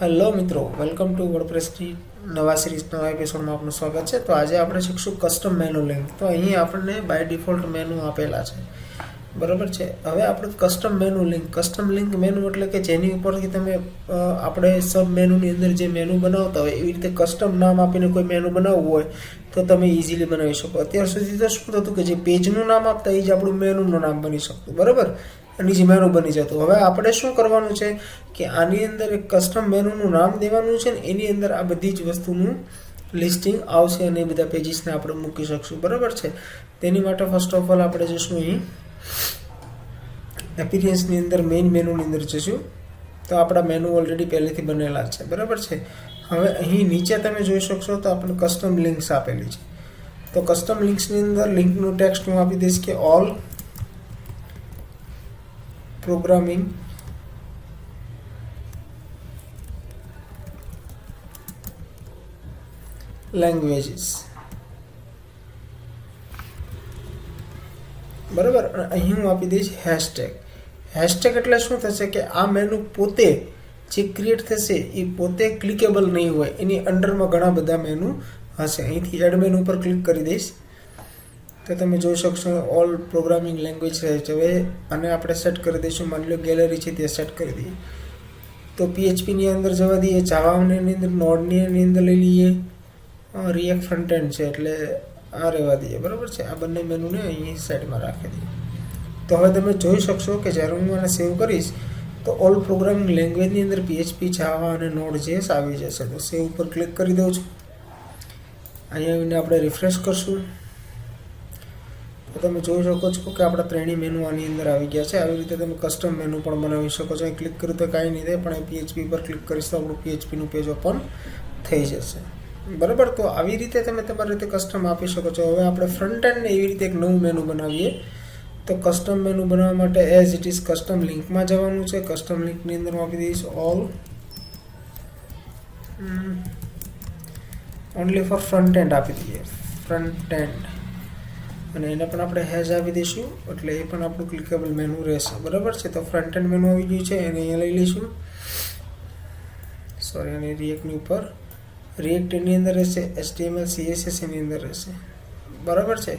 Hello મિત્રો, welcome to વર્ડપ્રેસની નવા series નવા એપિસોડમાં આપનું સ્વાગત છે. તો આજે આપણે શીખશું કસ્ટમ મેનુ લિંક. તો અહીં આપણને બાય ડિફોલ્ટ મેનુ આપેલા છે, બરાબર છે. હવે આપણે કસ્ટમ લિંક મેનુ એટલે કે જેની ઉપરથી તમે આપણે સબ મેનુની અંદર જે મેનુ બનાવતા હોય એવી રીતે કસ્ટમ નામ આપીને કોઈ મેનુ બનાવવું હોય તો તમે ઇઝીલી બનાવી શકો. અત્યાર સુધી તો શું થતું કે જે પેજનું નામ આપતા એ જ આપણું મેનુનું નામ બની શકતું, બરાબર, એની જે મેનુ બની જતું. હવે આપણે શું કરવાનું છે કે આની અંદર એક કસ્ટમ મેનુનું નામ દેવાનું છે ને એની અંદર આ બધી જ વસ્તુનું લિસ્ટિંગ આવશે અને એ બધા પેજીસને આપણે મૂકી શકશું, બરાબર છે. તેની માટે ફર્સ્ટ ઓફ ઓલ આપણે જઈશું અહીં એપિરિયન્સની અંદર મેઇન મેનુની અંદર જઈશું. તો આપણા મેનુ ઓલરેડી પહેલેથી બનેલા છે, બરાબર છે. હવે અહીં નીચે તમે જોઈ શકશો તો આપણે કસ્ટમ લિંક્સ આપેલી છે. તો કસ્ટમ લિંક્સની અંદર લિંકનું ટેક્સ્ટ હું આપી દઈશ કે ઓલ પ્રોગ્રામિંગ લેંગ્વેજીસ, બરાબર. અહીં હું આપી દઈશ હેશટેગ એટલે શું થશે કે આ મેનુ પોતે જે ક્રિએટ થશે એ પોતે ક્લિકેબલ નહીં હોય, એની અંડરમાં ઘણા બધા મેનુ હશે. અહીંથી એડ મેનુ પર ક્લિક કરી દઈશ તો તમે જોઈ શકશો ઓલ પ્રોગ્રામિંગ લેંગ્વેજ રહે છે. હવે આને આપણે સેટ કરી દઈશું, માની લો ગેલેરી છે તે સેટ કરી દઈએ. તો PHPની અંદર જવા દઈએ, જાવાની અંદર નોડની અંદર લઈ લઈએ, રિએક્ટ ફ્રન્ટ એન્ડ છે એટલે આ રહેવા દઈએ, બરાબર છે. આ બંને મેનુને અહીં સાઈડમાં રાખી દઈએ. તો હવે તમે જોઈ શકશો કે જ્યારે હું આને સેવ કરીશ તો ઓલ પ્રોગ્રામિંગ લેંગ્વેજની અંદર PHP જાવા અને Node.js આવી જશે. તો સેવ ઉપર ક્લિક કરી દઉં છું. અહીંયા આવીને આપણે રિફ્રેશ કરશું તો તમે જોઈ શકો છો કે આપણા ત્રણેય મેનુ આની અંદર આવી ગયા છે. આવી રીતે તમે કસ્ટમ મેનુ પણ બનાવી શકો છો. અહીં ક્લિક કર્યું તો કાંઈ નહીં થાય, પણ PHP પર ક્લિક કરીશ તો આપણું PHPનું પેજ ઓપન થઈ જશે, બરાબર. તો આવી રીતે તમે તમારી રીતે કસ્ટમ આપી શકો છો. હવે આપણે ફ્રન્ટ એન્ડને એવી રીતે એક નવું મેનુ બનાવીએ. તો કસ્ટમ મેનુ બનાવવા માટે એઝ ઇટ ઇઝ કસ્ટમ લિંકમાં જવાનું છે. કસ્ટમ લિંકની અંદર હું આપી દઈશ all only for front end આપી દઈએ, ફ્રન્ટ એન્ડ, અને એને પણ આપણે હેઝ આપી દઈશું એટલે એ પણ આપણું ક્લિકેબલ મેનુ રહેશે, બરાબર છે. તો ફ્રન્ટ એન્ડ મેનુ આવી ગયું છે એને અહીંયા લઈ લઈશું. સોરી, અને રિએક્ટની ઉપર રિએક્ટ એની અંદર રહેશે, HTML CSS એની અંદર રહેશે, બરાબર છે.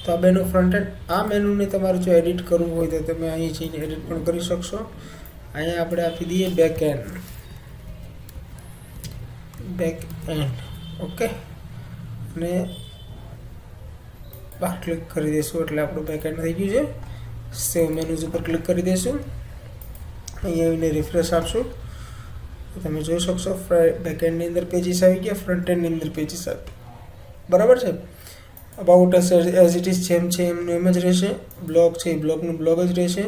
તો આ બેનું ફ્રન્ટ એન્ડ. આ મેનુને તમારે જો એડિટ કરવું હોય તો તમે અહીં જઈને એડિટ પણ કરી શકશો. અહીંયા આપણે આપી દઈએ બેક એન્ડ, ઓકે, અને બહાર ક્લિક કરી દઈશું એટલે આપણું બેક એન્ડ થઈ ગયું છે. સેવ મેનુઝ ઉપર ક્લિક કરી દઈશું, અહીંયા આવીને રિફ્રેશ આપશું તો તમે જોઈ શકશો બેકએન્ડની અંદર પેજીસ આવી ગયા, ફ્રન્ટ એન્ડની અંદર પેજીસ આવી, બરાબર છે. અબાઉટ એઝ ઇટ ઇઝ જેમ છે એમનું એમ જ રહેશે. બ્લોગ છે એ બ્લોગનું બ્લોગ જ રહેશે.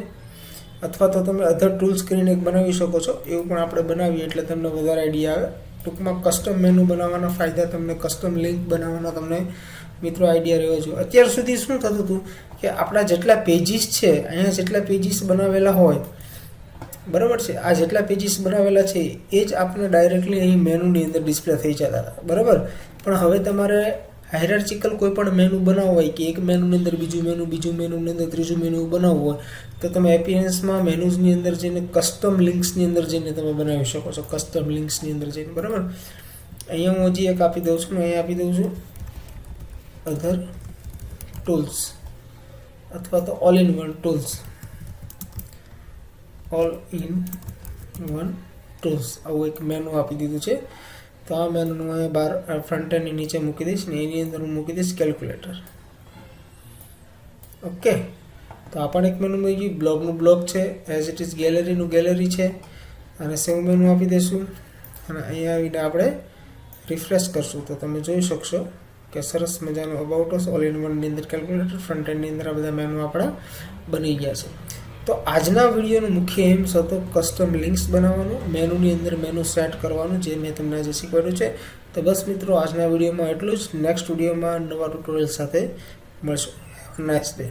અથવા તો તમે અધર ટૂલ્સ કરીને એક બનાવી શકો છો, એવું પણ આપણે બનાવીએ એટલે તમને વધારે આઈડિયા આવે. ટૂંકમાં કસ્ટમ મેનુ બનાવવાના ફાયદા તમને, કસ્ટમ લિંક બનાવવાના તમને મિત્રો આઈડિયા રહેવો જોઈએ. અત્યાર સુધી શું થતું હતું કે આપણા જેટલા પેજીસ છે, અહીંયા જેટલા પેજીસ બનાવેલા હોય, બરાબર છે, આ જેટલા પેજીસ બનાવેલા છે એ જ આપણે ડાયરેક્ટલી અહીં મેનુની અંદર ડિસ્પ્લે થઈ જતા હતા, બરાબર. પણ હવે તમારે હાયરાર્ચિકલ કોઈ પણ મેનુ બનાવવું હોય કે એક મેનુની અંદર બીજું મેનુની અંદર ત્રીજું મેનુ બનાવવું હોય તો તમે એપિયન્સમાં મેનુઝની અંદર જઈને કસ્ટમ લિંક્સની અંદર જઈને તમે બનાવી શકો છો, કસ્ટમ લિંક્સની અંદર જઈને, બરાબર. અહીંયા હું હજી એક આપી દઉં છું, અહીંયા આપી દઉં છું અધર ટૂલ્સ અથવા તો all in one tools, all in one tools આવું એક મેનુ આપી દીધું છે. તો આ મેનુનું અહીંયા બહાર ફ્રન્ટ એન્ડની નીચે મૂકી દઈશ ને એની અંદર હું મૂકી દઈશ કેલ્ક્યુલેટર, ઓકે. તો આ પણ એક મેનુ મળી ગયું. બ્લોગનું બ્લોગ છે, એઝ ઇટ ઇઝ ગેલેરીનું ગેલેરી છે, અને સેવ મેનુ આપી દઈશું અને અહીંયા આવીને આપણે રિફ્રેશ કરશું તો તમે જોઈ શકશો કે સરસ મજાનું અબાઉટ અસ, ઓલ ઇન વનની અંદર કેલ્ક્યુલેટર, ફ્રન્ટ એન્ડની અંદર આ બધા મેનુ આપણા બની ગયા છે. તો આજના વિડીયોનો મુખ્ય એમ હતો કસ્ટમ લિંક્સ બનાવવાનું, મેનુની અંદર મેનુ સેટ કરવાનું, જે મેં તમને આજે શીખવાડ્યું છે. તો બસ મિત્રો, આજના વિડીયોમાં એટલું જ. નેક્સ્ટ વિડીયોમાં નવા ટ્યુટોરિયલ સાથે મળશું. Have a nice day.